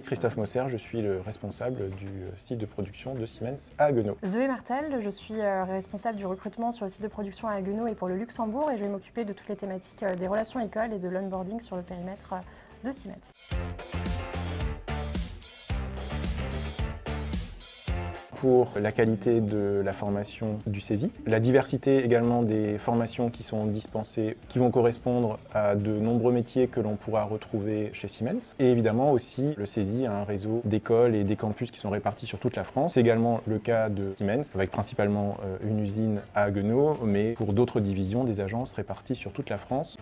Christophe Mosser, je suis le responsable du site de production de Siemens à Haguenau. Zoé Martel, je suis responsable du recrutement sur le site de production à Haguenau et pour le Luxembourg et je vais m'occuper de toutes les thématiques des relations écoles et de l'onboarding sur le périmètre de Siemens. Pour la qualité de la formation du CESI, la diversité également des formations qui sont dispensées, qui vont correspondre à de nombreux métiers que l'on pourra retrouver chez Siemens. Et évidemment aussi, le CESI a un réseau d'écoles et des campus qui sont répartis sur toute la France. C'est également le cas de Siemens, avec principalement une usine à Haguenau, mais pour d'autres divisions, des agences réparties sur toute la France.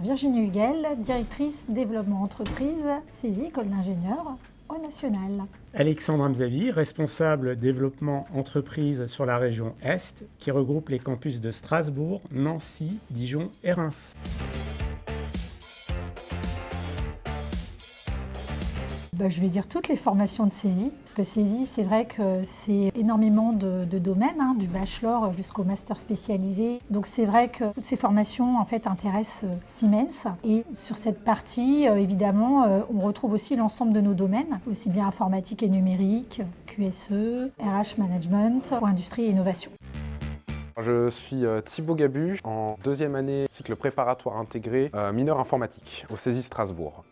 Virginie Huguel, directrice développement entreprise, CESI, école d'ingénieurs au national. Alexandre Hamzavi, responsable développement entreprise sur la région Est, qui regroupe les campus de Strasbourg, Nancy, Dijon et Reims. Je vais dire toutes les formations de CESI, parce que CESI, c'est vrai que c'est énormément de domaines, du bachelor jusqu'au master spécialisé. Donc c'est vrai que toutes ces formations en fait intéressent Siemens. Et sur cette partie, évidemment, on retrouve aussi l'ensemble de nos domaines, aussi bien informatique et numérique, QSE, RH management, industrie et innovation. Je suis Thibaut Gabu, en deuxième année cycle préparatoire intégré, mineur informatique au CESI Strasbourg.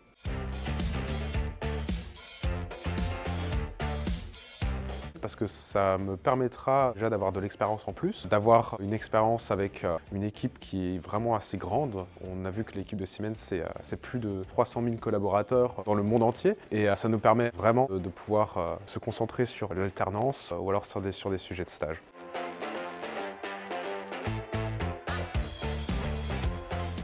Parce que ça me permettra déjà d'avoir de l'expérience en plus, d'avoir une expérience avec une équipe qui est vraiment assez grande. On a vu que l'équipe de Siemens, c'est plus de 300 000 collaborateurs dans le monde entier et ça nous permet vraiment de pouvoir se concentrer sur l'alternance ou alors sur des sujets de stage.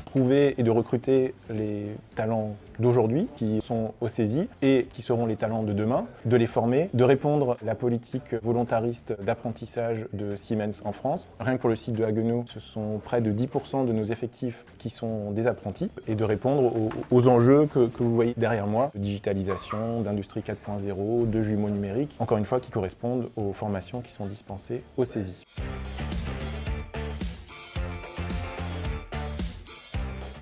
Trouver et de recruter les talents d'aujourd'hui qui sont au CESI et qui seront les talents de demain, de les former, de répondre à la politique volontariste d'apprentissage de Siemens en France. Rien que pour le site de Haguenau, ce sont près de 10% de nos effectifs qui sont des apprentis et de répondre aux enjeux que vous voyez derrière moi, de digitalisation, d'industrie 4.0, de jumeaux numériques, encore une fois qui correspondent aux formations qui sont dispensées au CESI.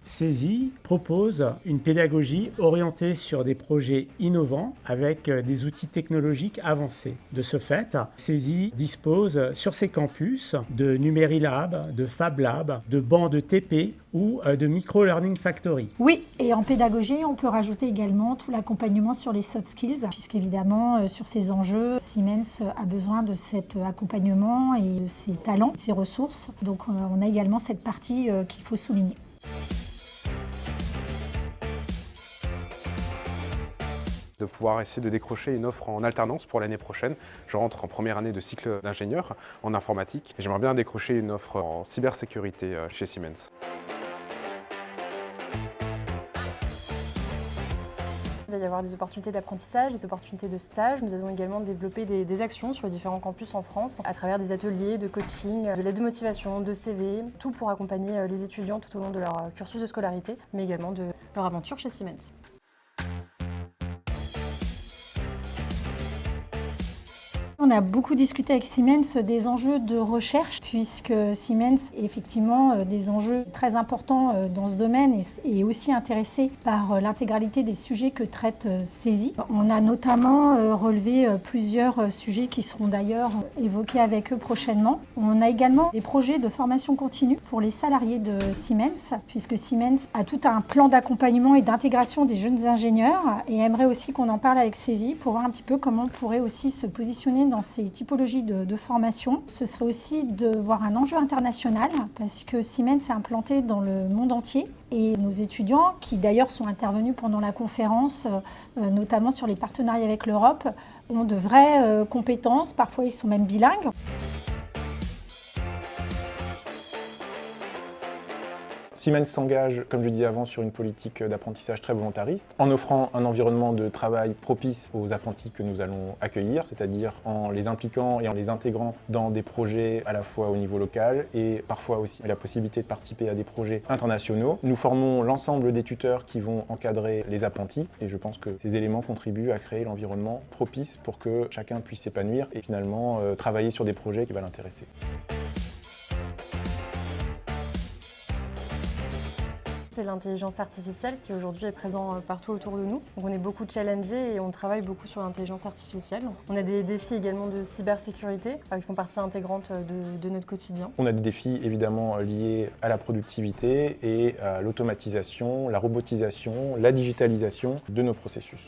CESI propose une pédagogie orientée sur des projets innovants avec des outils technologiques avancés. De ce fait, CESI dispose sur ses campus de Numérilab, de Fab Lab, de bancs de TP ou de Micro Learning Factory. Oui, et en pédagogie, on peut rajouter également tout l'accompagnement sur les soft skills, puisqu'évidemment, sur ces enjeux, Siemens a besoin de cet accompagnement et de ses talents, ses ressources. Donc on a également cette partie qu'il faut souligner. De pouvoir essayer de décrocher une offre en alternance pour l'année prochaine. Je rentre en première année de cycle d'ingénieur en informatique et j'aimerais bien décrocher une offre en cybersécurité chez Siemens. Il va y avoir des opportunités d'apprentissage, des opportunités de stage. Nous allons également développer des actions sur les différents campus en France à travers des ateliers de coaching, de l'aide de motivation, de CV, tout pour accompagner les étudiants tout au long de leur cursus de scolarité, mais également de leur aventure chez Siemens. On a beaucoup discuté avec Siemens des enjeux de recherche, puisque Siemens est effectivement des enjeux très importants dans ce domaine et est aussi intéressé par l'intégralité des sujets que traite CESI. On a notamment relevé plusieurs sujets qui seront d'ailleurs évoqués avec eux prochainement. On a également des projets de formation continue pour les salariés de Siemens, puisque Siemens a tout un plan d'accompagnement et d'intégration des jeunes ingénieurs et aimerait aussi qu'on en parle avec CESI pour voir un petit peu comment on pourrait aussi se positionner dans ces typologies de formation. Ce serait aussi de voir un enjeu international parce que Siemens est implanté dans le monde entier et nos étudiants, qui d'ailleurs sont intervenus pendant la conférence, notamment sur les partenariats avec l'Europe, ont de vraies compétences, parfois ils sont même bilingues. Siemens s'engage, comme je le disais avant, sur une politique d'apprentissage très volontariste, en offrant un environnement de travail propice aux apprentis que nous allons accueillir, c'est-à-dire en les impliquant et en les intégrant dans des projets à la fois au niveau local et parfois aussi la possibilité de participer à des projets internationaux. Nous formons l'ensemble des tuteurs qui vont encadrer les apprentis et je pense que ces éléments contribuent à créer l'environnement propice pour que chacun puisse s'épanouir et finalement travailler sur des projets qui vont l'intéresser. c'est l'intelligence artificielle qui aujourd'hui est présent partout autour de nous. Donc on est beaucoup challengés et on travaille beaucoup sur l'intelligence artificielle. On a des défis également de cybersécurité qui font partie intégrante de notre quotidien. On a des défis évidemment liés à la productivité et à l'automatisation, la robotisation, la digitalisation de nos processus.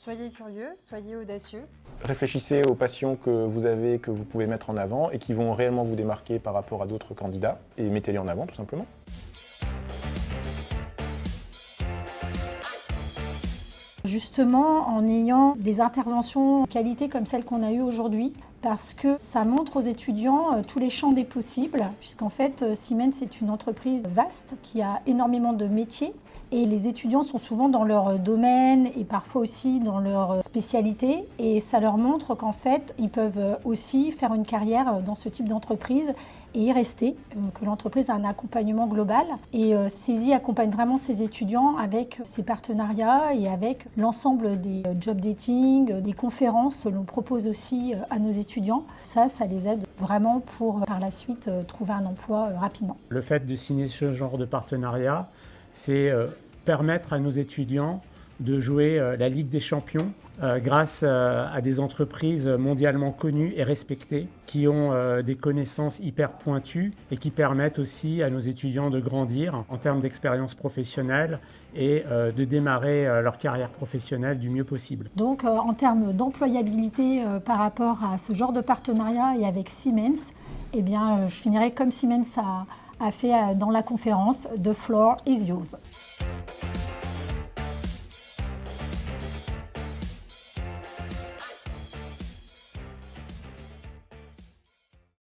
Soyez curieux, soyez audacieux. Réfléchissez aux passions que vous avez, que vous pouvez mettre en avant et qui vont réellement vous démarquer par rapport à d'autres candidats et mettez-les en avant tout simplement. Justement, en ayant des interventions de qualité comme celle qu'on a eue aujourd'hui, parce que ça montre aux étudiants tous les champs des possibles, puisqu'en fait, Siemens est une entreprise vaste qui a énormément de métiers. Et les étudiants sont souvent dans leur domaine et parfois aussi dans leur spécialité. Et ça leur montre qu'en fait, ils peuvent aussi faire une carrière dans ce type d'entreprise et y rester, que l'entreprise a un accompagnement global. Et CESI accompagne vraiment ses étudiants avec ses partenariats et avec l'ensemble des job dating, des conférences que l'on propose aussi à nos étudiants. Ça les aide vraiment pour par la suite trouver un emploi rapidement. Le fait de signer ce genre de partenariat, c'est permettre à nos étudiants de jouer la Ligue des Champions grâce à des entreprises mondialement connues et respectées qui ont des connaissances hyper pointues et qui permettent aussi à nos étudiants de grandir en termes d'expérience professionnelle et de démarrer leur carrière professionnelle du mieux possible. Donc en termes d'employabilité par rapport à ce genre de partenariat et avec Siemens, eh bien, je finirai comme Siemens a fait dans la conférence « The floor is yours ».